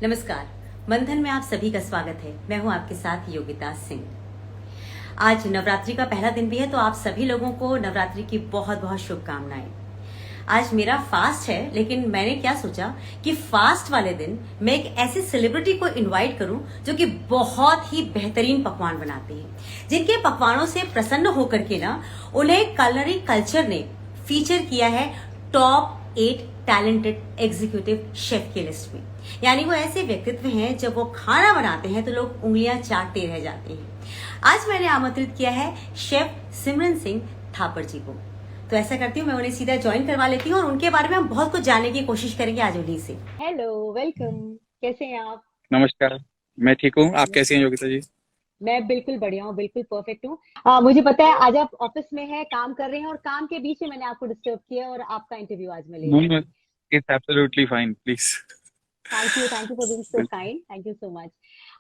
नमस्कार। मंथन में आप सभी का स्वागत है। मैं हूं आपके साथ योगिता सिंह। आज नवरात्रि का पहला दिन भी है, तो आप सभी लोगों को नवरात्रि की बहुत बहुत शुभकामनाएं। आज मेरा फास्ट है, लेकिन मैंने क्या सोचा कि फास्ट वाले दिन मैं एक ऐसे सेलिब्रिटी को इनवाइट करूं जो कि बहुत ही बेहतरीन पकवान बनाते हैं, जिनके पकवानों से प्रसन्न होकर के ना उन्हें culinary कल्चर ने फीचर किया है टॉप 8 टैलेंटेड एग्जीक्यूटिव शेफ की लिस्ट में। यानी वो ऐसे व्यक्तित्व हैं जब वो खाना बनाते हैं तो लोग उंगलियां चाटते रह जाते हैं। आज मैंने आमंत्रित किया है शेफ सिमरन सिंह थापर जी को। तो ऐसा करती हूँ, मैं उन्हें सीधा ज्वाइन करवा लेती हूँ और उनके बारे में हम बहुत कुछ जानने की कोशिश करेंगे आज उन्हीं से। Hello, welcome. कैसे हैं आप? नमस्कार। मैं ठीक हूँ। आप कैसी हैं योगिता जी? मैं बिल्कुल बढ़िया हूँ, बिल्कुल परफेक्ट हूँ। मुझे पता है आज आप ऑफिस में हैं, काम कर रहे हैं और काम के बीच में मैंने आपको डिस्टर्ब किया और आपका इंटरव्यू आज मैं ले नो रही नो, थी। It's absolutely fine, please. Thank you for being so kind, thank you so much.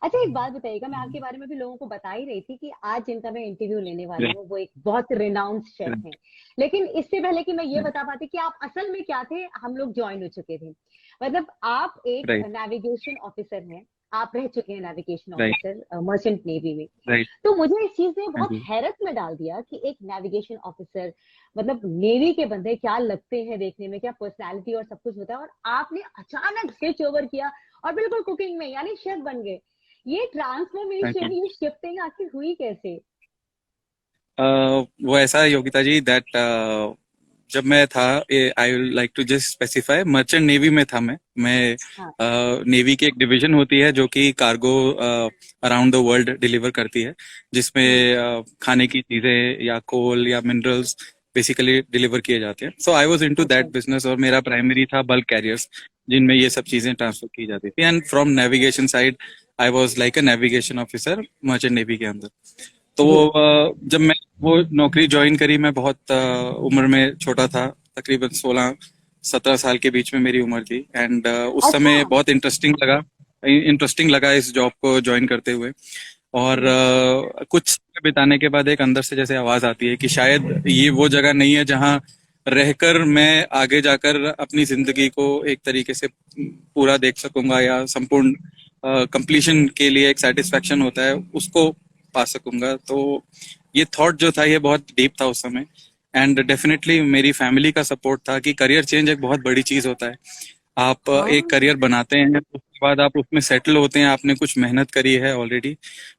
अच्छा, एक बात बताइएगा, मैं आपके बारे में भी लोगों को बता ही रही थी कि आज जिनका मैं इंटरव्यू लेने वाली हूँ वो एक बहुत रिनाउंड शेफ हैं। लेकिन इससे पहले कि मैं ये बता पाती कि आप असल में क्या थे, हम लोग ज्वाइन हो चुके थे। मतलब आप एक राइट, नेविगेशन ऑफिसर हैं। आप रह चुके हैं navigation right, officer merchant navy में। राइट। तो मुझे इस चीज ने हाँ बहुत जी। हैरत में डाल दिया कि एक नेविगेशन ऑफिसर, मतलब नेवी के बंदे क्या लगते हैं देखने में, क्या पर्सनालिटी और सब कुछ होता है, और आपने अचानक स्विच ओवर किया और बिल्कुल कुकिंग में यानी शेफ बन गए। ये थैंक यू। ट्रांसफॉर्मेशन, ये शिफ्टिंग आखिर हुई कैसे? वो ऐसा है योगिता जी दैट जब मैं था, I will like to just specify, merchant navy में था मैं हाँ। नेवी की एक डिवीजन होती है जो कि cargo around the world deliver करती है, हम्म। जिसमें खाने की चीजें या कोल या मिनरल्स बेसिकली डिलीवर किए जाते हैं। सो आई वाज इनटू अच्छा। दैट बिजनेस और मेरा प्राइमरी था बल्क कैरियर्स, जिनमें ये सब चीजें ट्रांसफर की जाती थी। And from navigation side I was like a navigation officer merchant navy के अंदर। तो जी। जब मैं वो नौकरी ज्वाइन करी, मैं बहुत उम्र में छोटा था, तकरीबन 16-17 साल के बीच में मेरी उम्र थी। एंड उस अच्छा। समय बहुत इंटरेस्टिंग लगा इस जॉब को ज्वाइन करते हुए। और हम्म। कुछ समय बिताने के बाद एक अंदर से जैसे आवाज आती है कि शायद ये वो जगह नहीं है जहां रहकर मैं आगे जाकर अपनी जिंदगी को एक तरीके से पूरा देख सकूंगा, या संपूर्ण कंप्लीशन के लिए एक सेटिस्फेक्शन होता है उसको पा सकूंगा। तो ये थॉट जो था ये बहुत डीप था उस समय। एंड डेफिनेटली मेरी फैमिली का सपोर्ट था कि करियर चेंज एक बहुत बड़ी चीज होता है। आप एक हाँ। करियर बनाते हैं, उसके बाद आप उसमें सेटल होते हैं, आपने कुछ मेहनत करी है already.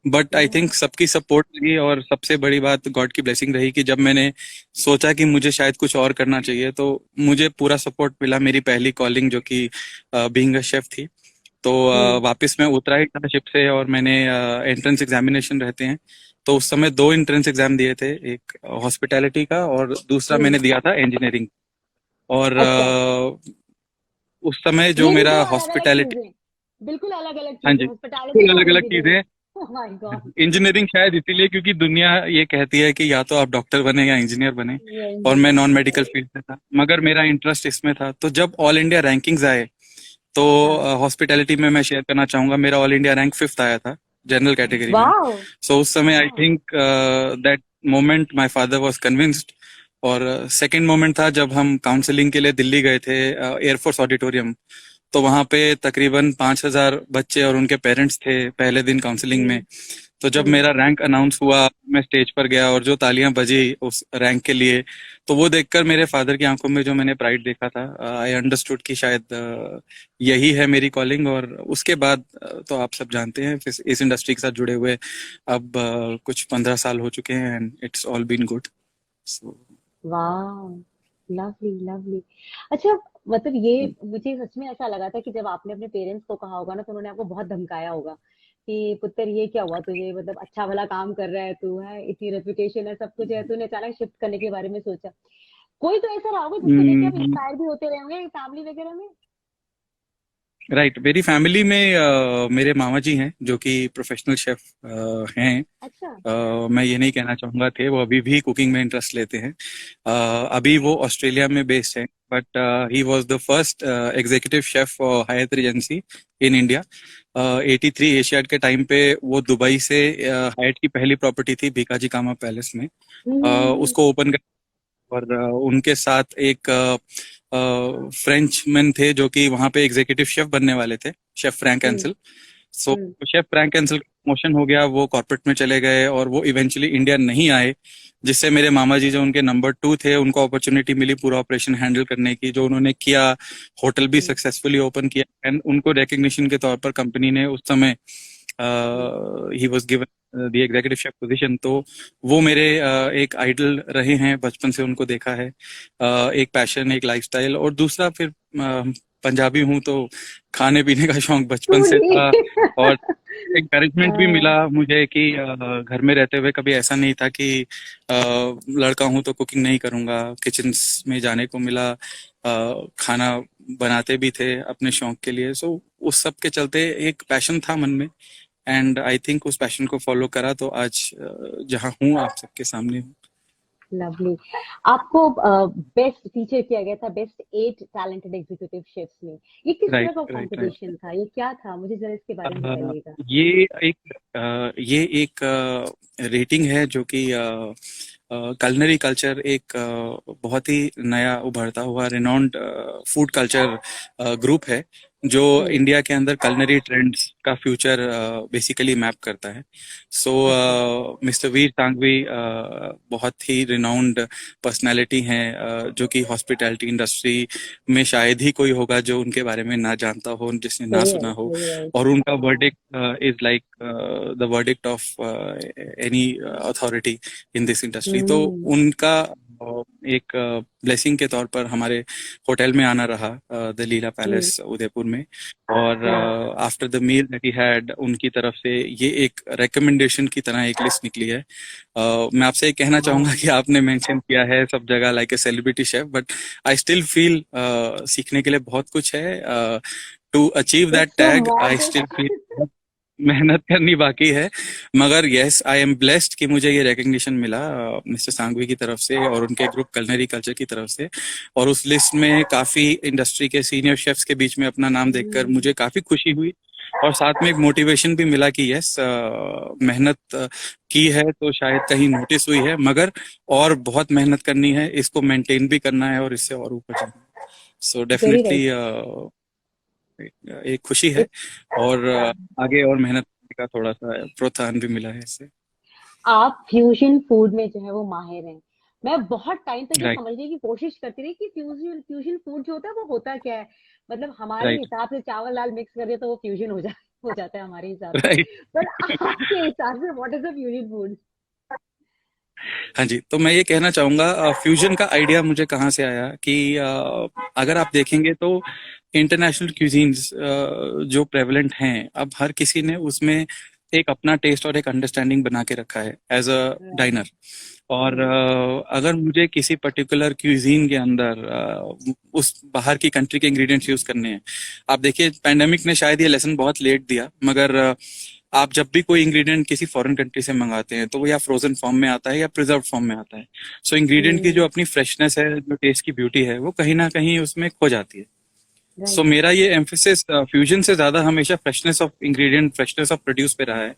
But I hmm. Think सबकी सपोर्ट रही, और सबसे बड़ी बात गॉड की ब्लेसिंग रही कि जब मैंने सोचा कि मुझे शायद कुछ और करना चाहिए, तो मुझे पूरा सपोर्ट मिला। मेरी पहली कॉलिंग जो कि बीइंग अ शेफ थी। तो हम्म। वापस मैं उतरा ही था शिप से, और मैंने एंट्रेंस एग्जामिनेशन रहते हैं, तो उस समय दो एंट्रेंस एग्जाम दिए थे, एक हॉस्पिटैलिटी का और दूसरा हम्म। मैंने दिया था इंजीनियरिंग। और अच्छा। उस समय जो ये भी मेरा दो अलग अलग हॉस्पिटैलिटी। चीजें, बिल्कुल अलग अलग हाँ चीजें, जी, हॉस्पिटैलिटी बिल्कुल अलग और अलग चीजें। Engineering. Oh my God. Engineering शायद इसीलिए क्योंकि दुनिया ये कहती है कि या तो आप डॉक्टर बने या इंजीनियर बने, ये और मैं नॉन इंजीनियर। मेडिकल फील्ड से था, मगर मेरा इंटरेस्ट इसमें था। तो जब ऑल इंडिया रैंकिंग्स आए, तो हाँ। हॉस्पिटैलिटी में मैं शेयर करना चाहूंगा, मेरा ऑल इंडिया रैंक 5th आया था जनरल कैटेगरी में। वाओ। सो उस समय I wow. Think that moment my father was convinced. और सेकंड मोमेंट था जब हम काउंसलिंग के लिए दिल्ली गए थे, एयरफोर्स ऑडिटोरियम। तो वहां पे तकरीबन 5,000 बच्चे और उनके पेरेंट्स थे पहले दिन काउंसलिंग में। हम्म। तो जब हम्म। मेरा रैंक अनाउंस हुआ, मैं स्टेज पर गया और जो तालियां बजी उस रैंक के लिए, तो वो देखकर मेरे फादर की आंखों में जो मैंने प्राइड देखा था, आई अंडरस्टूड कि शायद यही है मेरी कॉलिंग। और उसके बाद तो आप सब जानते हैं, फिर इस इंडस्ट्री के साथ जुड़े हुए अब कुछ 15 साल हो चुके हैं, and it's all been good. So वाह। Lovely lovely. अच्छा, मतलब ये मुझे सच में ऐसा लगा था कि जब आपने अपने पेरेंट्स को कहा होगा ना तो उन्होंने आपको बहुत धमकाया होगा कि पुत्र ये क्या हुआ तुझे, मतलब अच्छा भला काम कर रहा है तू, है इतनी रेपुटेशन है सब कुछ है, तूने अचानक शिफ्ट करने के बारे में सोचा। कोई तो ऐसा रहा होगा जिसको देख के आप इंस्पायर भी होते रहे होंगे फैमिली वगैरह में। राइट, मेरी फैमिली में मेरे मामा जी हैं जो कि प्रोफेशनल शेफ हैं। अच्छा। मैं ये नहीं कहना चाहूंगा थे, वो अभी भी कुकिंग में इंटरेस्ट लेते हैं। अभी वो ऑस्ट्रेलिया में बेस्ड हैं, but he was the first executive chef for Hyatt Regency in India. 83 Asiad के टाइम पे वो दुबई से हायत की पहली प्रॉपर्टी थी भीकाजी कामा पैलेस में, हम्म। उसको ओपन। और उनके साथ एक फ्रेंच मैन थे जो कि वहां पे एग्जीक्यूटिव शेफ बनने वाले थे, शेफ फ्रैंक हम्म। एंसल। सो हम्म। शेफ फ्रैंक एंसल का प्रमोशन हो गया, वो कॉर्पोरेट में चले गए और वो इवेंचुअली इंडिया नहीं आए, जिससे मेरे मामा जी जो उनके नंबर 2 थे, उनको अपॉर्चुनिटी मिली पूरा ऑपरेशन हैंडल करने की, जो उन्होंने किया। होटल भी हम्म। सक्सेसफुली ओपन किया एंड उनको रिकग्निशन के तौर पर कंपनी ने उस समय hmm. He was given the executive chef position. तो वो मेरे एक आइडल रहे हैं, बचपन से उनको देखा है। एक पैशन, एक लाइफस्टाइल, और दूसरा फिर पंजाबी हूँ तो खाने पीने का शौक बचपन से फूडी। था। और एनकरेजमेंट भी मिला हाँ। मुझे कि घर में रहते हुए कभी ऐसा नहीं था कि लड़का हूं तो कुकिंग नहीं करूंगा। किचन में जाने को मिला, खाना बनाते भी थे अपने शौक के लिए। सो उस सब के चलते एक पैशन था मन में, एंड आई थिंक उस पैशन को फॉलो करा तो आज जहाँ हूँ आप सबके सामने हूँ। लवली। आपको बेस्ट फीचर किया गया था बेस्ट 8 टैलेंटेड एग्जीक्यूटिव शेफ्स में। ये किस तरह राइट, का राइट, राइट। कंपटीशन था, ये क्या था, मुझे जरा इसके बारे में बताइएगा। ये एक रेटिंग है जो कि कलनरी कल्चर एक बहुत ही नया उभरता हुआ रिनाउंड फूड कल्चर ग्रुप है, जो हम्म। इंडिया के अंदर कलनरी ट्रेंड्स का फ्यूचर बेसिकली मैप करता है। सो अच्छा। मिस्टर वीर सांघवी बहुत ही रिनाउंड पर्सनालिटी हैं, जो कि हॉस्पिटैलिटी इंडस्ट्री में शायद ही कोई होगा जो उनके बारे में ना जानता हो, जिसने ना सही सुना है, हो। सही है। और उनका verdict is like the verdict of any authority in this industry. तो हम्म। उनका एक ब्लेसिंग के तौर पर हमारे होटल में आना रहा, the Leela hmm. Palace Udaipur में। और वाह। After the meal that he had, उनकी तरफ से ये एक रिकमेंडेशन की तरह एक लिस्ट निकली है। मैं आपसे ये कहना चाहूंगा कि आपने मेंशन किया है सब जगह like a celebrity chef, but I still feel सीखने के लिए बहुत कुछ है। To achieve that it's so tag I still modern. Feel मेहनत करनी बाकी है। मगर यस, आई एम ब्लेस्ड कि मुझे ये रिकग्निशन मिला मिस्टर सांघवी की तरफ से और उनके ग्रुप कलनरी कल्चर की तरफ से। और उस लिस्ट में काफी इंडस्ट्री के सीनियर शेफ्स के बीच में अपना नाम देखकर मुझे काफी खुशी हुई, और साथ में एक मोटिवेशन भी मिला कि यस, मेहनत की है तो शायद कहीं नोटिस हुई है, मगर और बहुत मेहनत करनी है, इसको मेंटेन भी करना है और इससे और ऊपर जाना है। So very definitely right. एक खुशी है, और आगे और मेहनत करने का थोड़ा सा प्रोत्साहन भी मिला है इससे। आप फ्यूजन फूड में जो है वो माहिर हैं। मैं बहुत टाइम तक ये राइट, समझने की कोशिश करती रही कि फ्यूजन फ्यूजन फूड जो होता है वो होता क्या है। मतलब हमारे राइट, हिसाब से चावल दाल मिक्स कर दिया तो वो फ्यूजन हो जाता है हमारे हिसाब से। राइट। पर आपके हिसाब से what is a fusion food. हाँ जी, तो मैं ये कहना चाहूंगा फ्यूजन का आइडिया मुझे कहाँ से आया कि अगर आप देखेंगे तो इंटरनेशनल क्यूजीन्स जो प्रेवलेंट हैं, अब हर किसी ने उसमें एक अपना टेस्ट और एक अंडरस्टैंडिंग बना के रखा है एज अ डाइनर। और हम्म। अगर मुझे किसी पर्टिकुलर क्यूजीन के अंदर उस बाहर की कंट्री के इंग्रेडिएंट्स यूज करने हैं, आप देखिए पैंडेमिक ने शायद ये लेसन बहुत लेट दिया, मगर आप जब भी कोई इंग्रेडिएंट किसी फॉरेन कंट्री से मंगाते हैं तो वो या फ्रोजन फॉर्म में आता है या प्रिजर्व फॉर्म में आता है। सो इंग्रेडिएंट की जो अपनी फ्रेशनेस है, जो टेस्ट की ब्यूटी है, वो कहीं ना कहीं उसमें खो जाती है। सो राइट। मेरा ये एम्फेसिस फ्यूजन से ज्यादा हमेशा freshness of ingredient, freshness of produce पे रहा है।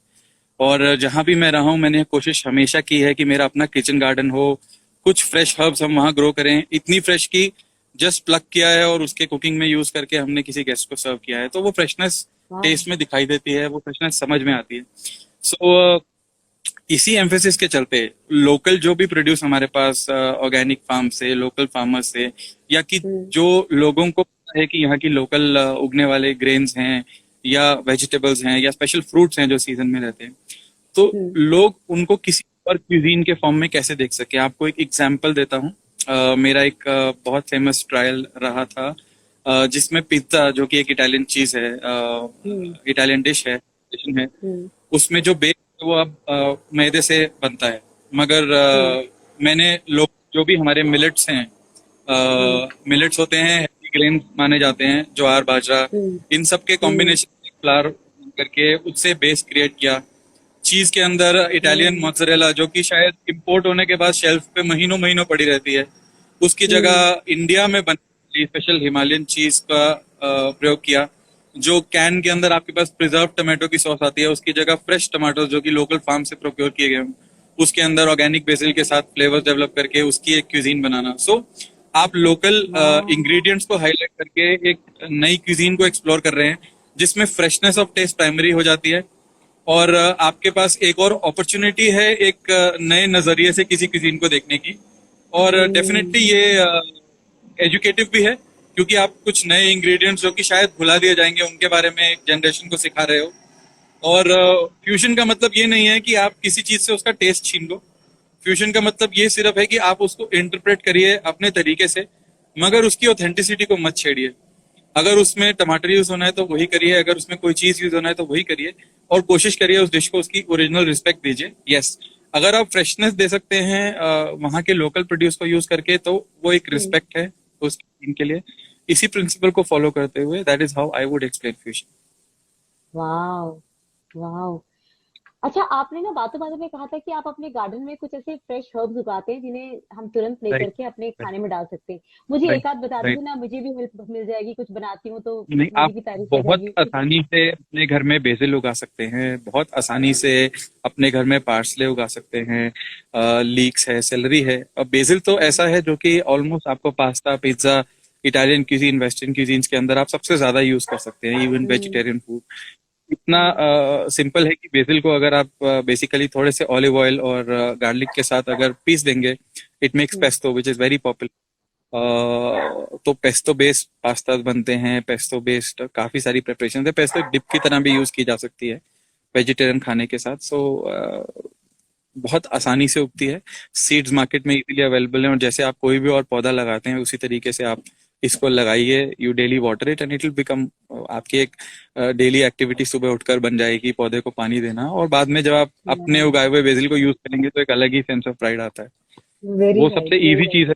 और जहां भी मैं रहा हूं, मैंने कोशिश हमेशा की है कि मेरा अपना किचन गार्डन हो, कुछ फ्रेश हर्ब्स हम वहां ग्रो करें, इतनी फ्रेश की जस्ट प्लक किया है और उसके कुकिंग में यूज करके हमने किसी गेस्ट को सर्व किया है, तो वो फ्रेशनेस वाह। टेस्ट में दिखाई देती है, वो फ्रेशनेस समझ में आती है। सो इसी एम्फेसिस के चलते लोकल जो भी प्रोड्यूस हमारे पास ऑर्गेनिक फार्म से, लोकल फार्मर से, या कि हम्म। जो लोगों को पता है कि यहाँ की लोकल उगने वाले ग्रेन्स हैं या वेजिटेबल्स हैं या स्पेशल फ्रूट्स हैं जो सीजन में रहते हैं, तो हम्म। लोग उनको किसी और क्यूजीन के फॉर्म में कैसे देख सके। आपको एक एग्जांपल देता हूँ। मेरा एक बहुत फेमस ट्रायल रहा था, जिसमें पिज्जा, जो कि एक इटालियन चीज है, हम्म। इटालियन डिश है, डिश है, हम्म। उसमें जो बेस है वो अब मैदे से बनता है। मगर हम्म। मैंने लोग जो भी हमारे मिलेट्स हैं, हम्म। मिलेट्स होते हैं, हेल्दी ग्रेन माने जाते हैं, ज्वार बाजरा, हम्म। इन सब के हम्म। कॉम्बिनेशन फ्लावर करके उससे बेस क्रिएट किया। चीज के अंदर इटालियन हम्म। मोzzरेला, जो कि शायद इंपोर्ट होने के बाद शेल्फ पे महीनों महीनों पड़ी रहती है, उसकी हम्म। जगह इंडिया में बनी स्पेशल हिमालयन चीज का प्रयोग किया। जो कैन के अंदर आपके पास प्रिजर्व टमाटो की सॉस आती है, उसकी जगह फ्रेश टमाटो जो कि लोकल फार्म से प्रोक्योर किए गए हों, उसके अंदर ऑर्गेनिक बेसिल के साथ फ्लेवर्स डेवलप करके उसकी एक क्यूजीन बनाना। सो आप लोकल वाह। इंग्रेडिएंट्स को हाईलाइट करके एक नई क्यूजीन को एक्सप्लोर कर रहे हैं, जिसमें फ्रेशनेस ऑफ टेस्ट प्राइमरी हो जाती है। और आपके पास एक और अपॉर्चुनिटी है एक नए नजरिए से किसी क्यूजीन को देखने की। और डेफिनेटली ये एजुकेटिव भी है, क्योंकि आप कुछ नए इंग्रेडिएंट्स जो कि शायद भुला दिए जाएंगे उनके बारे में एक जनरेशन को सिखा रहे हो। और फ्यूजन का मतलब ये नहीं है कि आप किसी चीज से उसका टेस्ट छीन लो। फ्यूजन का मतलब ये सिर्फ है कि आप उसको इंटरप्रेट करिए अपने तरीके से, मगर उसकी ऑथेंटिसिटी को मत छेड़िए। अगर उसमें टमाटर यूज होना है तो वही करिए, अगर उसमें कोई चीज यूज होना है तो वही करिए, और कोशिश करिए उस डिश को उसकी ओरिजिनल रिस्पेक्ट दीजिए। यस, अगर आप फ्रेशनेस दे सकते हैं वहाँ के लोकल प्रोड्यूस को यूज करके, तो वो एक रिस्पेक्ट है उस टीम के लिए। इसी प्रिंसिपल को फॉलो करते हुए, that is how I would explain fusion. वाह। वाह। अच्छा, आपने ना बातों बातों में कहा था कि आप अपने गार्डन में कुछ ऐसे फ्रेश हर्ब्स उगाते हैं जिन्हें हम तुरंत लेकर राइट, के अपने खाने में डाल सकते हैं। मुझे राइट, एक आध बता राइट। दीजिए ना, मुझे भी हेल्प मिल जाएगी, कुछ बनाती हूँ तो नहीं, मेरी आप भी तारीफ हो बहुत जाएगी। आसानी से अपने घर में बेसिल उगा सकते हैं, बहुत आसानी से अपने घर में पार्सले उगा सकते हैं, लीक्स है, सेलरी है। अब बेसिल तो ऐसा है जो कि ऑलमोस्ट आपको pasta, pizza, Italian cuisine, western cuisines के अंदर आप सबसे ज्यादा यूज कर सकते हैं, इवन हम्म। Vegetarian food. इतना हम्म। सिंपल है कि बेसिल को अगर आप बेसिकली थोड़े से ऑलिव ऑयल और गार्लिक के साथ अगर पीस देंगे, it makes hmm. Pesto which is very popular. तो पेस्टो बेस्ड पास्ता बनते हैं, पेस्टो बेस्ड काफी सारी प्रिपरेशन है। पेस्टो डिप की तरह भी यूज की जा सकती है वेजिटेरियन खाने के साथ। सो बहुत आसानी से उगती है, सीड्स मार्केट में इजीली अवेलेबल है। और जैसे आप कोई भी और पौधा लगाते हैं, उसी तरीके से आप इसको लगाइए, you daily water it and it will become आपकी एक डेली एक्टिविटी। सुबह उठकर बन जाएगी पौधे को पानी देना, और बाद में जब आप अपने उगाए हुए बेसिल को यूज करेंगे तो एक अलग ही सेंस ऑफ प्राइड आता है। वेरी वो नाइस, सबसे वेरी इजी नाइस। चीज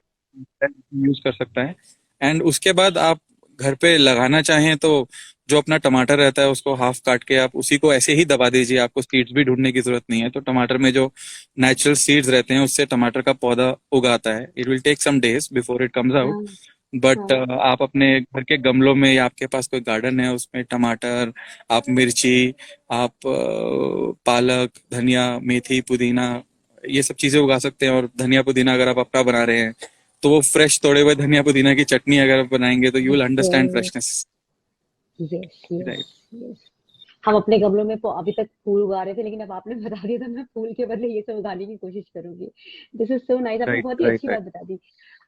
है, यूज कर सकता है। एंड उसके बाद आप घर पे लगाना चाहें तो जो अपना टमाटर रहता है उसको हाफ काट के आप उसी को ऐसे ही दबा दीजिए, आपको सीड्स भी ढूंढने की जरूरत नहीं है। तो टमाटर में जो नेचुरल सीड्स रहते हैं उससे टमाटर का पौधा उगाता है। It will take some days before it comes out. हाँ। बट हाँ। आप अपने घर के गमलों में या आपके पास कोई गार्डन है उसमें टमाटर, आप मिर्ची, आप पालक, धनिया, मेथी, पुदीना, ये सब चीजें उगा सकते हैं। और धनिया पुदीना अगर आप अपना बना रहे हैं तो वो फ्रेश तोड़े हुए धनिया पुदीना की चटनी अगर आप बनाएंगे तो you will understand freshness. Yes, yes, right, yes. हम अपने गमलों में अभी तक फूल उगा रहे थे, लेकिन अब आपने बता दिया तो मैं फूल के बदले ये सब उगाने की कोशिश करूंगी। दिस इज सो नाइस, आपने राइट, बहुत ही राइट, अच्छी बात राइट, बता दी।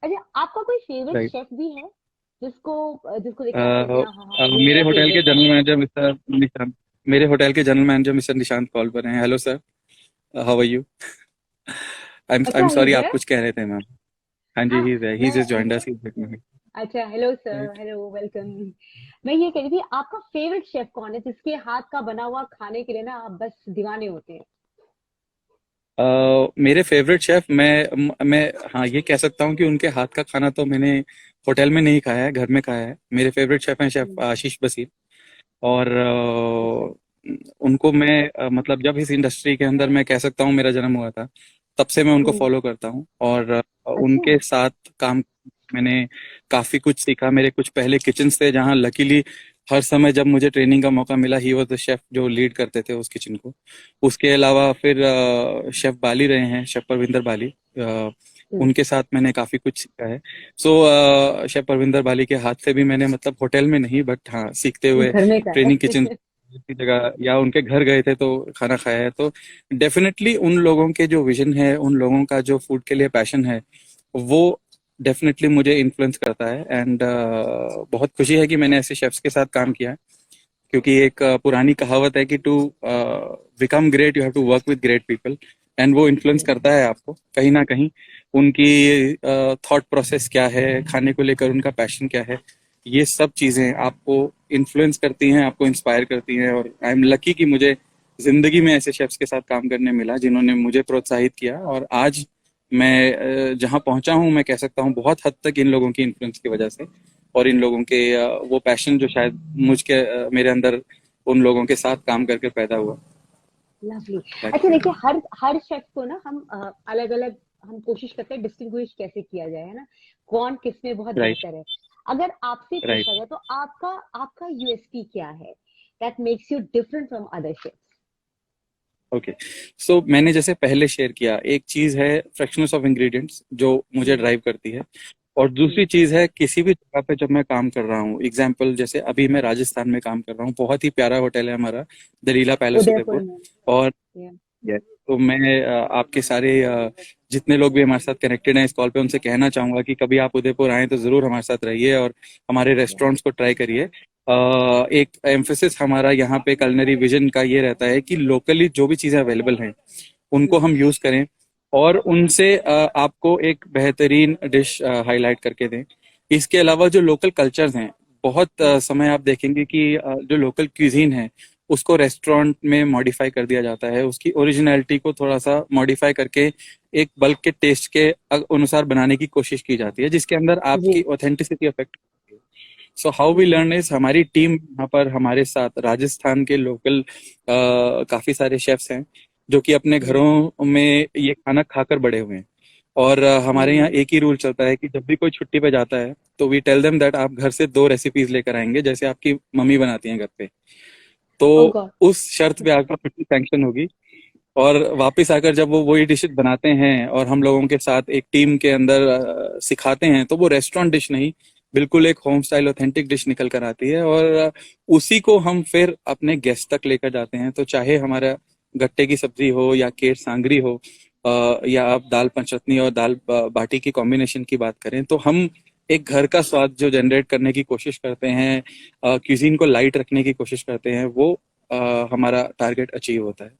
अच्छा, आपका कोई फेवरेट राइट। शेफ भी है जिसको जिसको देखकर आप कहते हैं हाँ हाँ ये मेरे मेरा होटल के फेवरेट है? जनरल मैनेजर मिस्टर निशांत, मेरे होटल के general manager mister Nishant call पर हैं। Hello sir, how are you? I अच्छा, एम ही सॉरी, आप देयर। कुछ कह रहे थे मैम। हाँ जी, हाँ, ही मैं जस्ट जॉइंड मैं अस, ही इज। अच्छा, hello sir, right. Hello, welcome. मैं ये कह रही थी, आपका फेवरेट शेफ कौन है जिसके हाथ का बना हुआ खाने के लिए ना आप बस दीवाने होते हैं? मेरे फेवरेट शेफ, मैं हाँ ये कह सकता हूँ कि उनके हाथ का खाना तो मैंने होटल में नहीं खाया है, घर में खाया है। मेरे फेवरेट शेफ हैं शेफ हम्म। आशीष बसीर। और उनको मैं मतलब जब इस इंडस्ट्री के अंदर मैं कह सकता हूँ मेरा जन्म हुआ था, तब से मैं उनको हम्म। फॉलो करता हूँ। और अच्छा। उनके साथ काम मैंने काफी कुछ सीखा। मेरे कुछ पहले किचन थे जहाँ लकीली हर समय जब मुझे ट्रेनिंग का मौका मिला, ही वॉज द शेफ जो लीड करते थे उस किचन को। उसके अलावा फिर शेफ बाली रहे हैं, शेफ परविंदर बाली। हम्म। उनके साथ मैंने काफी कुछ सीखा है। सो शेफ परविंदर बाली के हाथ से भी मैंने मतलब होटल में नहीं बट हाँ सीखते हुए घर में का है। ट्रेनिंग किचन की जगह या उनके घर गए थे तो खाना खाया है। तो डेफिनेटली उन लोगों के जो विजन है, उन लोगों का जो फूड के लिए पैशन है, वो डेफिनेटली मुझे इन्फ्लुएंस करता है। एंड बहुत खुशी है कि मैंने ऐसे शेफ्स के साथ काम किया है, क्योंकि एक पुरानी कहावत है कि to become great you have to work with great people. And वो इन्फ्लुएंस करता है आपको कहीं ना कहीं। उनकी थॉट प्रोसेस क्या है, खाने को लेकर उनका पैशन क्या है, ये सब चीजें आपको इन्फ्लुएंस करती हैं, आपको इंस्पायर करती हैं। और आई एम लकी कि मुझे जिंदगी में ऐसे शेफ्स के साथ काम करने मिला जिन्होंने मुझे प्रोत्साहित किया। और आज मैं जहाँ पहुंचा हूँ, मैं कह सकता हूँ बहुत हद तक इन लोगों की इन्फ्लुएंस की वजह से, और इन लोगों के वो पैशन जो शायद मेरे अंदर उन लोगों के साथ काम करके पैदा हुआ। लवली। दैट्स अच्छा, इट। देखिए, हर हर शेफ को ना हम अलग अलग हम कोशिश करते हैं डिस्टिंग्विश कैसे किया जाए, है ना, कौन किस में बहुत राइट, बेहतर है। अगर आपसे राइट। पूछा जाए तो आपका आपका यूएसपी क्या है that makes you different from other chefs? Okay, so मैंने जैसे पहले शेयर किया, एक चीज है फ्रैक्शंस ऑफ इंग्रेडिएंट्स जो मुझे हम्म। ड्राइव करती है। और दूसरी जी। चीज है, किसी भी जगह पे जब मैं काम कर रहा हूँ, एग्जाम्पल जैसे अभी मैं राजस्थान में काम कर रहा हूँ, बहुत ही प्यारा होटल है हमारा, दलीला पैलेस उदयपुर उदयपुर। में। और या। Yes. तो मैं आपके सारे जितने लोग भी हमारे साथ कनेक्टेड हैं इस कॉल पे, उनसे कहना चाहूंगा कि कभी आप उदयपुर आए तो जरूर हमारे साथ रहिए और हमारे रेस्टोरेंट्स को ट्राई करिए। एक एम्फेसिस हमारा यहाँ पे कलनरी विजन का ये रहता है कि लोकली जो भी चीजें अवेलेबल हैं उनको हम यूज करें और उनसे आपको एक बेहतरीन डिश हाईलाइट करके दें। इसके अलावा जो लोकल कल्चर्स हैं, बहुत समय आप देखेंगे कि जो लोकल क्यूजीन है उसको रेस्टोरेंट में मॉडिफाई कर दिया जाता है, उसकी ओरिजिनलिटी को थोड़ा सा मॉडिफाई करके एक बल्क के टेस्ट के अनुसार बनाने की कोशिश की जाती है, जिसके अंदर जी। आपकी authenticity affect. So how we learn is, हमारी टीम यहाँ पर हमारे साथ राजस्थान के लोकल काफी सारे शेफ्स हैं जो कि अपने हम्म। घरों में ये खाना खाकर बड़े हुए हैं। और हमारे यहाँ हम्म। एक ही रूल चलता है कि जब भी कोई छुट्टी पे जाता है तो वी टेल देम दैट आप घर से 2 रेसिपीज लेकर आएंगे जैसे आपकी मम्मी बनाती हैं घर पे। तो ओ गॉड। उस शर्त पे आपकी छुट्टी सैंक्शन होगी। और वापस आकर जब वो वही डिश बनाते हैं और हम लोगों के साथ एक टीम के अंदर सिखाते हैं, तो वो रेस्टोरेंट डिश नहीं, बिल्कुल एक होम स्टाइल ऑथेंटिक डिश निकल कर आती है। और उसी को हम फिर अपने गेस्ट तक लेकर जाते हैं। तो चाहे हमारा गट्टे की सब्जी हो या केर सांगरी हो, या आप दाल पंचरत्नी और दाल बाटी की कॉम्बिनेशन की बात करें, तो हम एक घर का स्वाद जो जनरेट करने की कोशिश करते हैं, क्यूजीन को लाइट रखने की कोशिश करते हैं, वो हमारा टारगेट अचीव होता है।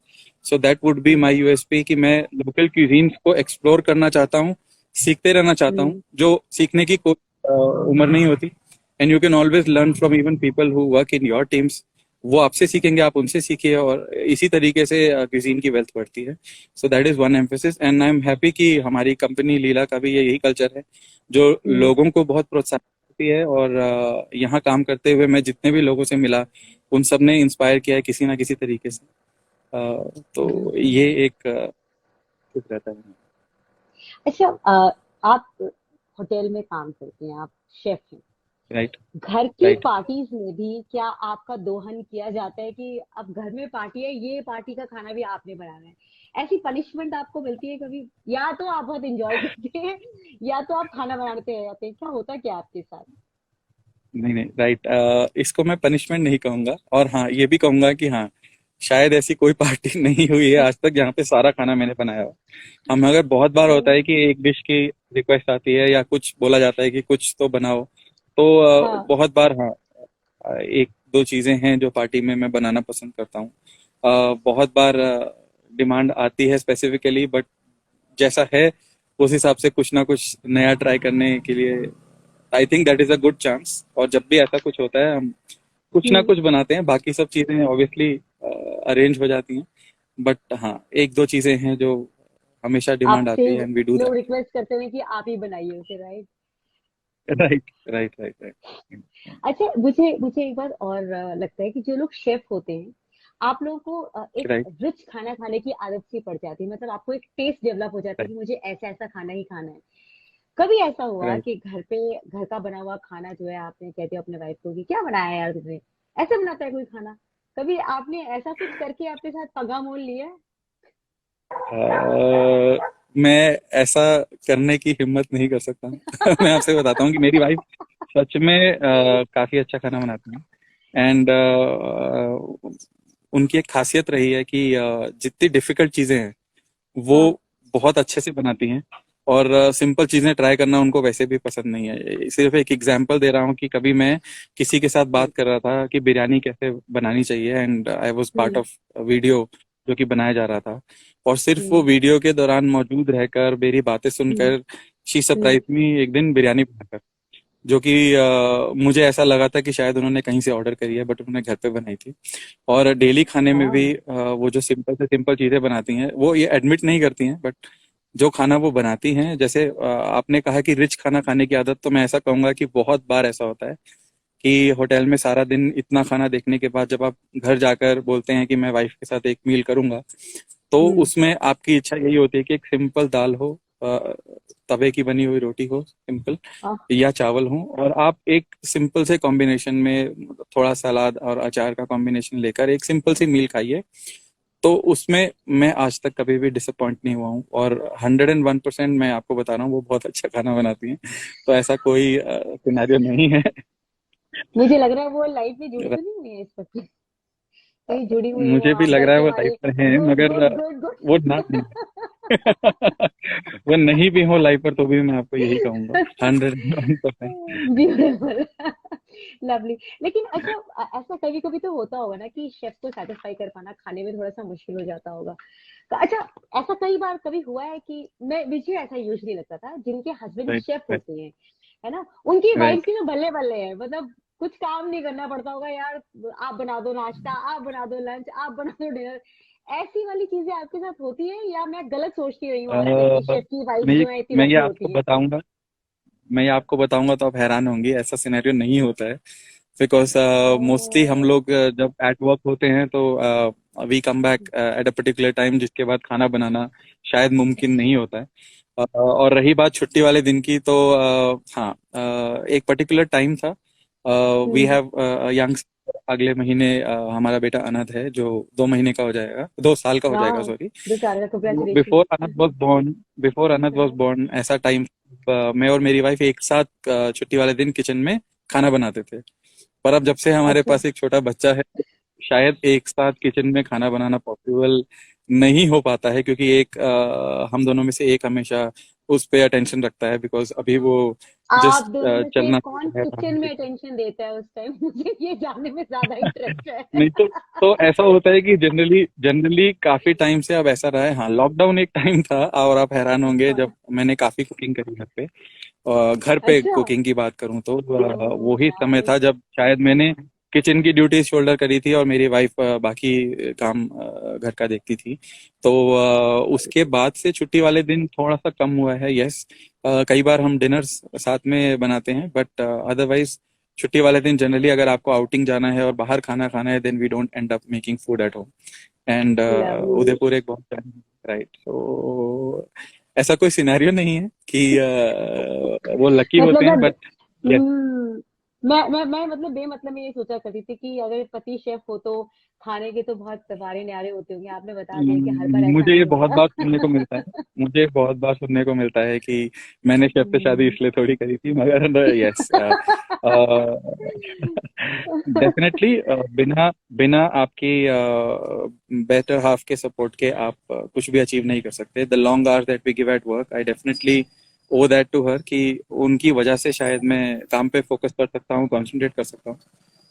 So that would be my USP कि मैं लोकल क्यूजीन्स को एक्सप्लोर करना चाहता हूँ, सीखते रहना चाहता हूँ। हम्म। जो सीखने की कोई उम्र नहीं होती, and you can always learn from even people who work in your teams. वो आपसे सीखेंगे, आप उनसे सीखिए, और इसी तरीके से क्यूजीन की वेल्थ बढ़ती है। So that is one emphasis, and I am happy कि हमारी कंपनी लीला का भी यही कल्चर है जो हम्म। लोगों को बहुत प्रोत्साहित करती है। और यहाँ काम करते हुए मैं जितने भी लोगों से मिला, उन सब ने इंस्पायर किया है किसी ना किसी तरीके से। तो ये हम्म। एक कुछ रहता है। अच्छा, आप होटल में काम करते हैं, आप शेफ हैं। राइट। घर की राइट। पार्टीज में भी क्या आपका दोहन किया जाता है कि अब घर में पार्टी है, ये पार्टी का खाना भी आपने बनाना है? ऐसी पनिशमेंट आपको मिलती है कभी? या तो आप बहुत एंजॉय करते हैं, या तो आप खाना बनाते रह जाते हैं, क्या होता क्या है आपके साथ? नहीं नहीं, राइट, इसको मैं पनिशमेंट नहीं कहूंगा, और हाँ ये भी कहूंगा कि हाँ, शायद ऐसी कोई पार्टी नहीं हुई है आज तक जहाँ पे सारा खाना मैंने बनाया हो। हम अगर बहुत बार होता है कि एक डिश की रिक्वेस्ट आती है या कुछ बोला जाता है कि कुछ तो बनाओ, तो हाँ। बहुत बार हाँ, एक दो चीजें हैं जो पार्टी में मैं बनाना पसंद करता हूँ। बहुत बार डिमांड आती है स्पेसिफिकली, बट जैसा है उस हिसाब से कुछ ना कुछ नया ट्राई करने के लिए I think that is a good chance. और जब भी ऐसा कुछ होता है हम कुछ ना हम्म। कुछ बनाते हैं, बाकी सब चीजें ऑब्वियसली अरेंज हो जाती हैं। बट हाँ, एक दो चीजें हैं जो हमेशा डिमांड आपसे आती है, एंड वी डू लोग दैट। रिक्वेस्ट करते हैं कि आप ही बनाइए उसे, right? Right right right right. अच्छा, मुझे मुझे एक बात और लगता है कि जो लोग शेफ होते हैं, आप लोगों को एक राइट रिच खाना खाने की आदत सी पड़ जाती है, मतलब आपको एक टेस्ट डेवलप हो जाता है राइट कि मुझे ऐसा ऐसा खाना ही खाना है। कभी ऐसा हुआ राइट। कि घर पे घर का बना हुआ खाना जो है, आपने कहते हो अपने वाइफ को कि क्या बनाया है यार तुमने, ऐसे बनाता है कोई खाना? कभी आपने ऐसा कुछ करके आपके साथ पगा मोल लिया है? मैं ऐसा करने की हिम्मत नहीं कर सकता। मैं आपसे बताता हूँ कि मेरी वाइफ सच में काफी अच्छा खाना बनाती है। एंड उनकी एक खासियत रही है कि जितनी डिफिकल्ट चीजें हैं वो हाँ। बहुत अच्छे से बनाती हैं। और सिंपल चीजें ट्राई करना उनको वैसे भी पसंद नहीं है। सिर्फ एक एग्जांपल दे रहा हूँ कि कभी मैं किसी के साथ हम्म। बात कर रहा था कि बिरयानी कैसे बनानी चाहिए, and I was part hmm. Of video जो कि बनाया जा रहा था। और सिर्फ वो हम्म। वीडियो के दौरान मौजूद रहकर मेरी बातें हम्म। सुनकर शी हम्म। सरप्राइज मी एक दिन बिरयानी बनाकर, जो कि मुझे ऐसा लगा था कि शायद उन्होंने कहीं से ऑर्डर करी है, बट उन्होंने घर पे बनाई थी। और डेली खाने में वाह। भी वो जो सिंपल से सिंपल चीजें बनाती हैं वो ये एडमिट नहीं करती हैं, बट जो खाना वो बनाती हैं, जैसे आपने कहा कि रिच खाना खाने की आदत, तो मैं ऐसा कहूंगा कि बहुत बार ऐसा होता है कि होटल में सारा दिन इतना खाना देखने के बाद जब आप घर जाकर बोलते हैं कि मैं वाइफ के साथ एक मील करूंगा, तो हम्म। उसमें आपकी इच्छा यही होती है कि एक सिंपल दाल हो, तवे की बनी हुई रोटी हो सिंपल, हाँ। या चावल हो, और आप एक सिंपल से कॉम्बिनेशन में थोड़ा सलाद और अचार का कॉम्बिनेशन लेकर एक सिंपल सी मील खाइए। तो उसमें मैं आज तक कभी भी डिसअपॉइंट नहीं हुआ हूँ, और 101% मैं आपको बता रहा हूँ वो बहुत अच्छा खाना बनाती हैं। तो ऐसा कोई सिनेरियो नहीं है। मुझे लग रहा है वो लाइफ में जुड़ी तो नहीं हुई है इस वक्त, कहीं जुड़ी हुई हो मुझे भी आप लग रहा है वैसे वो लाइफ वाइफ। पर हैं, गुड मगर गुड गुड गुड। वो ना वो नहीं भी हो लाइफ पर तो भी मैं आपको यही कहूंगा 101%। ब्यूटीफुल। लवली। लेकिन अच्छा, ऐसा कभी कभी तो होता होगा ना कि शेफ को सेटिस्फाई कर पाना खाने में थोड़ा सा मुश्किल हो जाता होगा। तो अच्छा, ऐसा कई बार कभी हुआ है कि मैं मुझे ऐसा यूजुअली लगता था जिनके हस्बैंड राइट, शेफ राइट, होते हैं, है ना, उनकी वाइफ राइट। की तो बल्ले बल्ले है, मतलब कुछ काम नहीं करना पड़ता होगा यार। आप बना दो नाश्ता, आप बना दो लंच, आप बना दो डिनर। ऐसी वाली चीजें आपके साथ होती है या मैं गलत सोचती रही हूँ आज तक कि शेफ की वाइफ मैं जो है इतनी मैं ये लकी आपको होती है? बताऊंगा मैं ये आपको बताऊंगा तो आप हैरान होंगी, ऐसा सिनेरियो नहीं होता है। बिकॉज मोस्टली हम ओह। लोग जब एट वर्क होते हैं तो we come back at a particular time, जिसके बाद खाना बनाना शायद मुमकिन नहीं होता है। और रही बात छुट्टी वाले दिन की, तो हाँ, एक पर्टिकुलर टाइम था। We hmm. हैव यंग, अगले महीने हमारा बेटा अनद है, जो 2 महीने का हो जाएगा, 2 साल का हो जाएगा, वाह। सॉरी। बेचारे, congratulation. Before Anant was born before Anant was हाँ। बॉर्न ऐसा टाइम, मैं और मेरी वाइफ एक साथ छुट्टी वाले दिन किचन में खाना बनाते थे। पर अब जब से हमारे अच्छा। पास एक छोटा बच्चा है, शायद एक साथ किचन में खाना बनाना पॉसिबल नहीं हो पाता है, क्योंकि एक हम दोनों में से एक हमेशा उस पे अटेंशन रखता है, बिकॉज अभी वो आप जस्ट दोनों में से चलना कौन है। किचन में अटेंशन देता है उस टाइम? मुझे ये जानने में ज्यादा इंटरेस्ट है। नहीं तो ऐसा होता है कि जनरली जनरली काफी टाइम से अब ऐसा रहा है। हाँ, लॉकडाउन एक टाइम था, और आप हैरान होंगे जब हाँ। मैंने काफी कुकिंग करी घर पे। घर पे अच्छा। कुकिंग की बात करूं तो ओह वो ही समय नाइस। था जब शायद मैंने किचन की ड्यूटी शोल्डर करी थी, और मेरी वाइफ बाकी काम घर का देखती थी। तो उसके बाद से छुट्टी वाले दिन थोड़ा सा कम हुआ है, यस। कई बार हम डिनर्स साथ में बनाते हैं, बट अदरवाइज छुट्टी वाले दिन जनरली अगर आपको आउटिंग जाना है और बाहर खाना खाना है, then we don't end up making food at home. And lovely. Udaipur एक बहुत, राइट, तो ऐसा कोई सिनेरियो नहीं है कि वो लकी मतलब होते हैं, बट यस। हम्म, मैं मतलब बेमतलब में ये सोचा करती थी कि अगर पति शेफ हो तो खाने के तो बहुत सवारे न्यारे होते होंगे, आपने बता दिया कि हर बार ऐसा मुझे ये नहीं बहुत होता। बार सुनने को मिलता है। मुझे बहुत बार सुनने को मिलता है कि मैंने शेफ से शादी हम्म। इसलिए थोड़ी करी थी, मगर यस, डेफिनेटली बिना बिना आपकी बेटर हाफ के सपोर्ट के आप कुछ भी अचीव नहीं कर सकते। The long hours that we give at work, I definitely owe that to her, कि उनकी वजह से शायद मैं काम पे फोकस कर सकता हूँ, कंसंट्रेट कर सकता हूँ।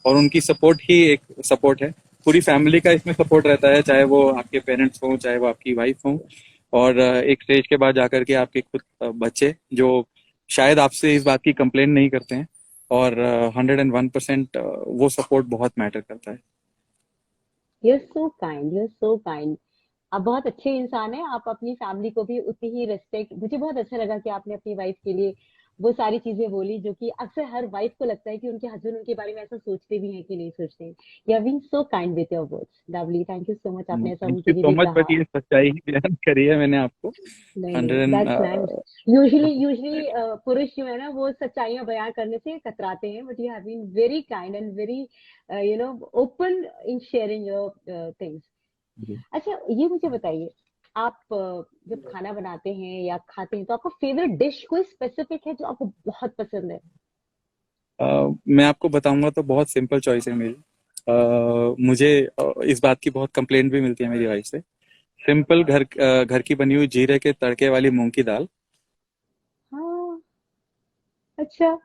और उनकी सपोर्ट ही एक सपोर्ट है। पूरी फैमिली का इसमें सपोर्ट रहता है, चाहे वो आपके पेरेंट्स हों, चाहे वो आपकी वाइफ हों, और एक स्टेज के बाद जाकर के आपके खुद बच्चे, जो शायद आपसे इस बात की कंप्लेन नहीं करते हैं, और 101% वो सपोर्ट बहुत मैटर करता है। You so kind, you so kind. आप बहुत अच्छे इंसान हैं, आप अपनी फैमिली को भी उतनी ही रिस्पेक्ट, मुझे बहुत अच्छा लगा कि आपने अपनी वाइफ के लिए वो सारी चीजें बोली जो कि अक्सर हर वाइफ को लगता है कि उनके हस्बैंड उनके बारे में ऐसा सोचते भी हैं कि नहीं सोचते हैं। You have been so kind with your words, lovely, thank you so much, आपने ऐसा थैंक उनके यू लिए सो भी मच, बट कहा। ये सच्चाई ही बयान करी है मैंने आपको। नहीं नहीं, hundred. That's nice. Usually usually पुरुष जो है ना वो सच्चाइयां बयां करने से कतराते हैं, but you have been very kind and very you know open in sharing your things. अच्छा, ये मुझे बताइए, आप जब खाना बनाते हैं या खाते हैं तो आपका फेवरेट डिश कोई स्पेसिफिक है जो आपको बहुत पसंद है? मैं आपको बताऊंगा तो बहुत सिंपल चॉइस है मेरी। मुझे इस बात की बहुत कंप्लेंट भी मिलती है मेरी वाइफ से। सिंपल घर की बनी हुई जीरे के तड़के वाली मूंग की दाल, हाँ। अच्छा।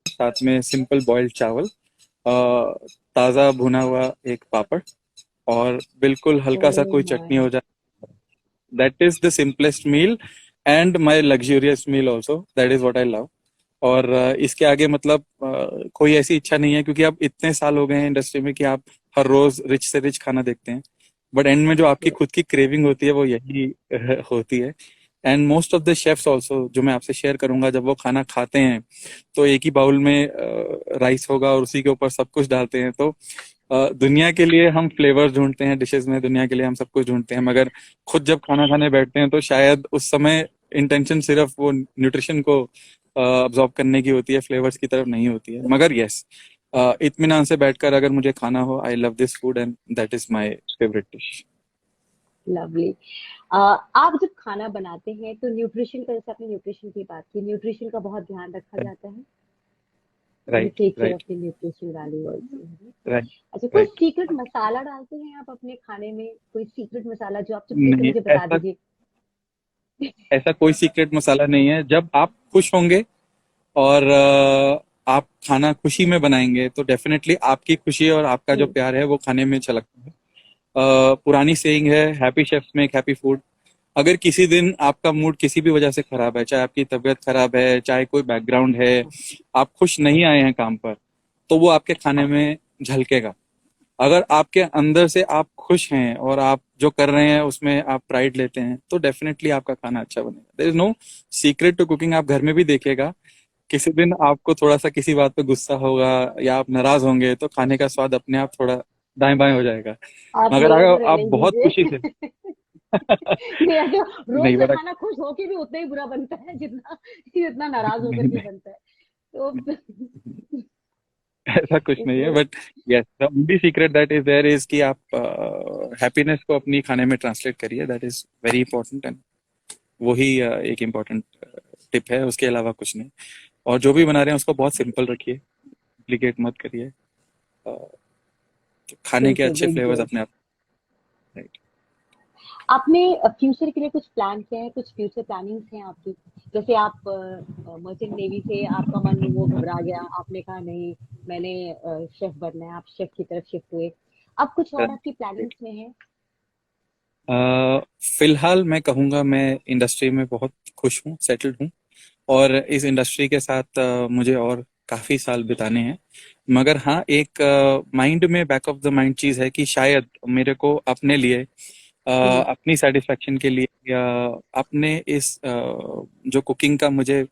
साथ में सिंपल बॉइल्ड चावल, ताज़ा भुना हुआ एक पापड़, और बिल्कुल हल्का सा ओह कोई चटनी माय। हो जाए। That is the simplest meal and my luxurious meal also, that is what I love. और इसके आगे मतलब कोई ऐसी इच्छा नहीं है, क्योंकि अब इतने साल हो गए हैं इंडस्ट्री में कि आप हर रोज रिच से रिच खाना देखते हैं, बट एंड में जो आपकी खुद की क्रेविंग होती है वो यही होती है। And most of the chefs also, जो मैं आपसे शेयर करूंगा, जब वो खाना खाते हैं तो एक ही बाउल में राइस होगा और उसी के ऊपर सब कुछ डालते हैं। तो दुनिया के लिए हम फ्लेवर्स ढूंढते हैं डिशेस में, दुनिया के लिए हम सब कुछ ढूंढते हैं, मगर खुद जब खाना खाने बैठते हैं तो शायद उस समय इंटेंशन सिर्फ वो न्यूट्रिशन को अब्जॉर्ब करने की होती है, फ्लेवर्स की तरफ नहीं होती है। मगर यस, इत्मीनान से बैठकर अगर मुझे खाना हो, I love this food and that is my favourite dish. Lovely. आप जब खाना बनाते हैं तो न्यूट्रिशन का, जैसे आपने न्यूट्रिशन की बात की, न्यूट्रिशन का बहुत ध्यान रखा जाता है। You right, take care of right, the nutrition value also. Right, अच्छा, कोई राइट। सीक्रेट मसाला डालते हैं आप अपने खाने में? कोई सीक्रेट मसाला जो आप चुपके से नहीं, मुझे बता ऐसा दीजिए। ऐसा कोई सीक्रेट मसाला नहीं है। जब आप खुश होंगे और आप खाना खुशी में बनाएंगे तो डेफिनेटली आपकी खुशी और आपका जो हम्म। प्यार है वो खाने में झलकता है। पुरानी सेइंग है, happy chefs make happy food. अगर किसी दिन आपका मूड किसी भी वजह से खराब है, चाहे आपकी तबीयत खराब है, चाहे कोई बैकग्राउंड है, आप खुश नहीं आए हैं काम पर, तो वो आपके खाने में झलकेगा। अगर आपके अंदर से आप खुश हैं और आप जो कर रहे हैं उसमें आप प्राइड लेते हैं, तो डेफिनेटली आपका खाना अच्छा बनेगा। There is no secret to cooking. आप घर में भी देखिएगा, किसी दिन आपको थोड़ा सा किसी बात पे गुस्सा होगा या आप नाराज होंगे तो खाने का स्वाद अपने आप थोड़ा दाएं बाएं हो जाएगा। आप मगर मेरा तो अगर आप रहने बहुत खुशी से दीजिए। मेरा तो रोज नहीं का बड़ा खाना खुश होके भी उतना ही बुरा बनता है जितना जितना नाराज होकर नहीं, के बनता है। तो ऐसा कुछ नहीं है। इसलिए but yes, the only secret that is there is कि आप हैप्पीनेस को अपनी खाने में ट्रांसलेट करिए। That is very important and वही एक इम्पॉर्टेंट टिप है, उसके अलावा कुछ नहीं। और जो भी बना रहे हैं उसको बहुत सिंपल रखिए, कॉम्प्लिकेट मत करिए। खाने के अच्छे बिल्कुल फ्लेवर्स बिल्कुल। अपने आप। राइट। आपने फ्यूचर के लिए कुछ प्लान किया है? कुछ फ्यूचर प्लानिंग्स हैं आपकी? जैसे आप मर्चेंट नेवी थे, आपका मन वो घबरा गया, आपने कहा नहीं मैंने शेफ बनना है, आप शेफ की तरफ शिफ्ट हुए। अब कुछ और आपकी प्लानिंग्स में है? फिलहाल मैं कहूँगा मैं इंडस्ट्री में बहुत खुश हूँ, सेटल्ड हूँ। और इस इंडस्ट्री के साथ मुझे और काफी साल बिताने हैं। मगर हाँ, एक माइंड में, बैक ऑफ द माइंड चीज है कि शायद मेरे को अपने लिए, हम्म। अपनी सेटिस्फेक्शन के लिए, या अपने इस जो कुकिंग का मुझे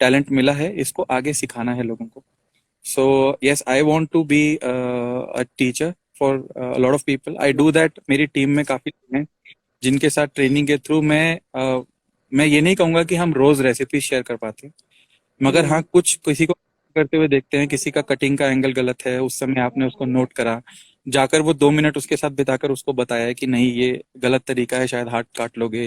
टैलेंट मिला है इसको आगे सिखाना है लोगों को। So yes, I want to be a teacher for lot of people. I do that. मेरी टीम में काफी लोग हैं जिनके साथ ट्रेनिंग के थ्रू मैं ये नहीं कहूंगा कि हम रोज रेसिपी शेयर कर पाते हैं, मगर हाँ, हम्म। कुछ किसी को करते हुए देखते हैं, किसी का कटिंग का एंगल गलत है, उस समय आपने उसको नोट करा, जाकर वो 2 मिनट उसके साथ बिताकर उसको बताया है कि नहीं ये गलत तरीका है, शायद हाथ काट लोगे,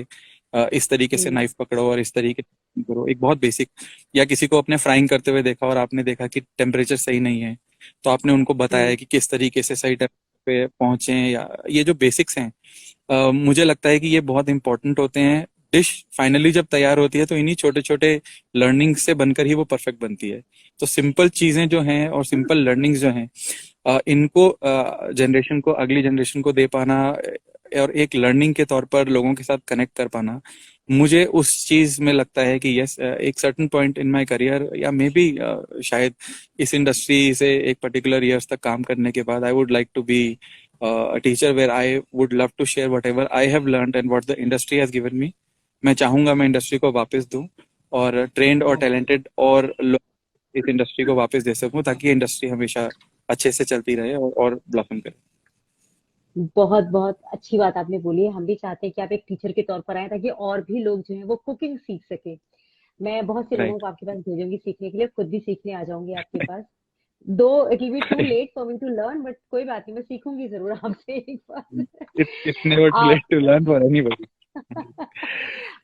इस तरीके से हम्म। नाइफ पकड़ो और इस तरीके से करो, एक बहुत बेसिक। या किसी को अपने फ्राइंग करते हुए देखा और आपने देखा कि टेम्परेचर सही नहीं है, तो आपने उनको बताया हम्म। है कि किस तरीके से सही टेम्परेचर पे पहुंचे, या ये जो बेसिक्स हैं, मुझे लगता है कि ये बहुत इंपॉर्टेंट होते हैं। डिश फाइनली जब तैयार होती है तो इन्हीं छोटे छोटे लर्निंग से बनकर ही वो परफेक्ट बनती है। तो सिंपल चीजें जो हैं और सिंपल लर्निंग्स जो हैं, इनको जनरेशन को, अगली जनरेशन को दे पाना और एक लर्निंग के तौर पर लोगों के साथ कनेक्ट कर पाना, मुझे उस चीज में लगता है कि यस, एक certain point in my career, या मे बी शायद इस इंडस्ट्री से एक पर्टिकुलर ईयर्स तक काम करने के बाद, I would like to be a teacher where I would love to share whatever I have learned and what the industry has given me. मैं चाहूंगा मैं इंडस्ट्री को वापस दूं और ट्रेंड और टैलेंटेड और लोग इस इंडस्ट्री को वापस दे सकूं, ताकि ये इंडस्ट्री हमेशा अच्छे से चलती रहे और ब्लॉसम करे। बहुत बहुत अच्छी बात आपने बोली है। हम भी चाहते हैं कि आप एक टीचर के तौर पर आए ताकि और भी लोग जो हैं वो कुकिंग सीख सके। मैं बहुत से लोगों राइट, को आपके पास भेजूंगी सीखने के लिए, खुद भी सीखने आ जाऊंगी आपके पास। Though it will be too right. Late for me to learn, but कोई बात नहीं, मैं सीखूंगी जरूर आपसे एक बार। It's never too आप late to learn for anybody.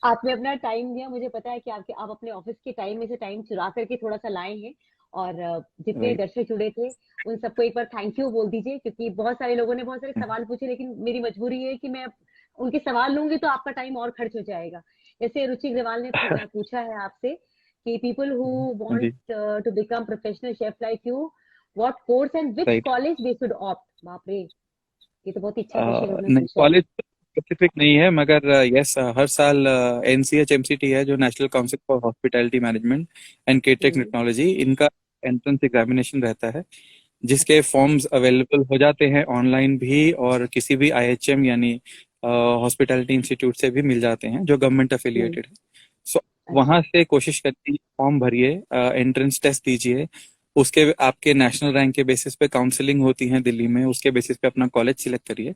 आपने अपना टाइम दिया। मुझे पता है कि आप अपने ऑफिस के टाइम में से टाइम चुरा करके थोड़ा सा लाए हैं। और जितने राइट। दर्शक जुड़े थे उन सबको एक बार थैंक यू बोल दीजिए, क्योंकि बहुत सारे लोगों ने बहुत सारे सवाल पूछे, लेकिन मेरी मजबूरी है कि मैं उनके सवाल लूंगी तो आपका टाइम और खर्च हो जाएगा। जैसे रुचि अग्रवाल ने पूछा है आपसे कि पीपल हु वांट जी। To become professional chef like you, what course and which right. College they should opt. बाप रे, ये तो बहुत ही अच्छा क्वेश्चन उन्होंने नहीं, पूछा है। कॉलेज स्पेसिफिक नहीं है, मगर यस, हर साल एनसीएच एमसीटी है जो national council for hospitality management and catering hmm. Technology, इनका एंट्रेंस एग्जामिनेशन रहता है, जिसके फॉर्म्स अवेलेबल हो जाते हैं ऑनलाइन भी और किसी भी आईएचएम यानी हॉस्पिटैलिटी इंस्टीट्यूट से भी मिल जाते हैं जो गवर्नमेंट हम्म। अफिलिएटेड है। सो अच्छा। वहां से कोशिश करिए, फॉर्म भरिए, एंट्रेंस टेस्ट दीजिए, उसके आपके नेशनल रैंक के बेसिस पे काउंसलिंग होती है दिल्ली में, उसके बेसिस पे अपना कॉलेज सिलेक्ट करिए।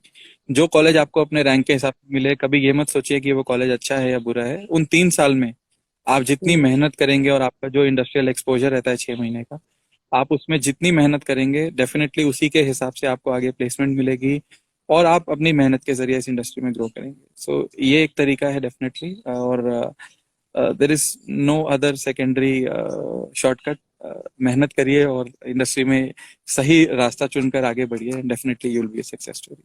जो कॉलेज आपको अपने रैंक के हिसाब से मिले, कभी ये मत सोचिए कि वो कॉलेज अच्छा है या बुरा है। उन 3 साल में आप जितनी हम्म। मेहनत करेंगे और आपका जो इंडस्ट्रियल एक्सपोजर रहता है 6 महीने का, आप उसमें जितनी मेहनत करेंगे डेफिनेटली उसी के हिसाब से आपको आगे प्लेसमेंट मिलेगी और आप अपनी मेहनत के जरिए इस इंडस्ट्री में ग्रो करेंगे। सो ये एक तरीका है डेफिनेटली। और there is no other secondary shortcut. मेहनत करिए और इंडस्ट्री में सही रास्ता चुनकर आगे बढ़िए, definitely you will be a success story.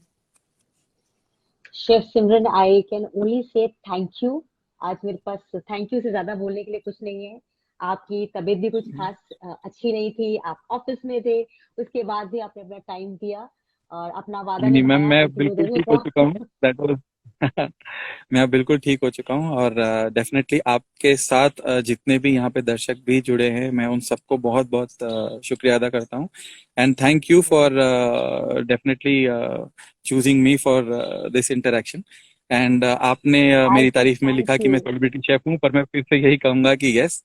Chef Simran, I can only say thank you. आज मेरे पास थैंक यू से ज्यादा बोलने के लिए कुछ नहीं है। आपकी तबीयत भी कुछ खास अच्छी नहीं थी, आप ऑफिस में थे, उसके बाद भी आपने अपना टाइम दिया और अपना वादा नहीं मैम, निभाया मैं है कि मैं बिल्कुल जरूर ठीक हो चुका हूँ। दैट वाज मैं अब बिल्कुल ठीक हो चुका हूँ और डेफिनेटली आपके साथ जितने भी यहाँ पे दर्शक भी जुड़े हैं, मैं उन सबको बहुत बहुत शुक्रिया अदा करता हूँ। And thank you for definitely choosing me for this interaction. And आपने मेरी तारीफ में लिखा थैंक कि यू। मैं सेलिब्रिटी शेफ हूँ, पर मैं फिर से यही कहूंगा कि यस,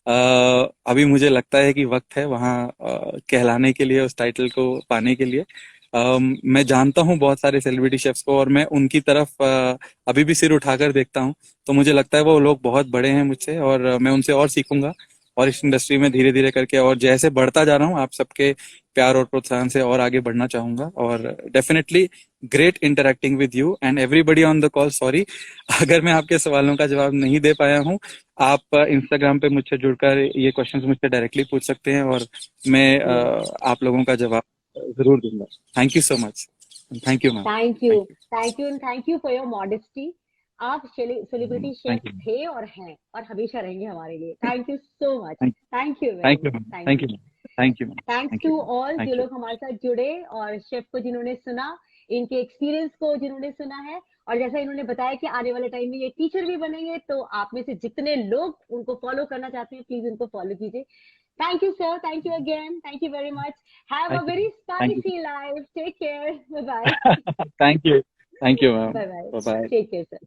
अभी मुझे लगता है कि वक्त है वहाँ कहलाने के लिए, उस टाइटल को पाने के लिए। मैं जानता हूँ बहुत सारे सेलिब्रिटी शेफ्स को और मैं उनकी तरफ अभी भी सिर उठाकर देखता हूँ। तो मुझे लगता है वो लोग बहुत बड़े हैं मुझसे और मैं उनसे और सीखूंगा और इस इंडस्ट्री में धीरे धीरे करके और जैसे बढ़ता जा रहा हूँ आप सबके प्यार और प्रोत्साहन से और आगे बढ़ना चाहूंगा। और definitely great interacting with you and everybody on the call. Sorry अगर मैं आपके सवालों का जवाब नहीं दे पाया हूँ। आप इंस्टाग्राम पे मुझसे जुड़कर ये क्वेश्चंस मुझसे डायरेक्टली पूछ सकते हैं और मैं आप लोगों का जवाब जरूर दूंगा। Thank you so much. Thank you ma'am. Thank you. Thank you. Thank you and thank you for your modesty. आप सेलिब्रिटी शेफ थैंक यू। थे और हैं और हमेशा रहेंगे हमारे लिए। Thank you so much. Thank thank you very thank you much. Ma'am. Thank thank you. You ma'am. Thank you ma'am. Thanks thank you too ma'am. All जो थैंक यू। लोग हमारे साथ जुड़े और शेफ को जिन्होंने सुना, इनके एक्सपीरियंस को जिन्होंने सुना है, और जैसा इन्होंने बताया कि आने वाले टाइम में ये टीचर भी बनेंगे, तो आप में से जितने लोग उनको फॉलो करना चाहते हैं प्लीज उनको फॉलो कीजिए। Thank you sir, thank you again, thank you very much. Have a thank very you. Spicy life, take care, bye bye. Thank you. Thank you ma'am. Bye bye, bye bye. Take care sir.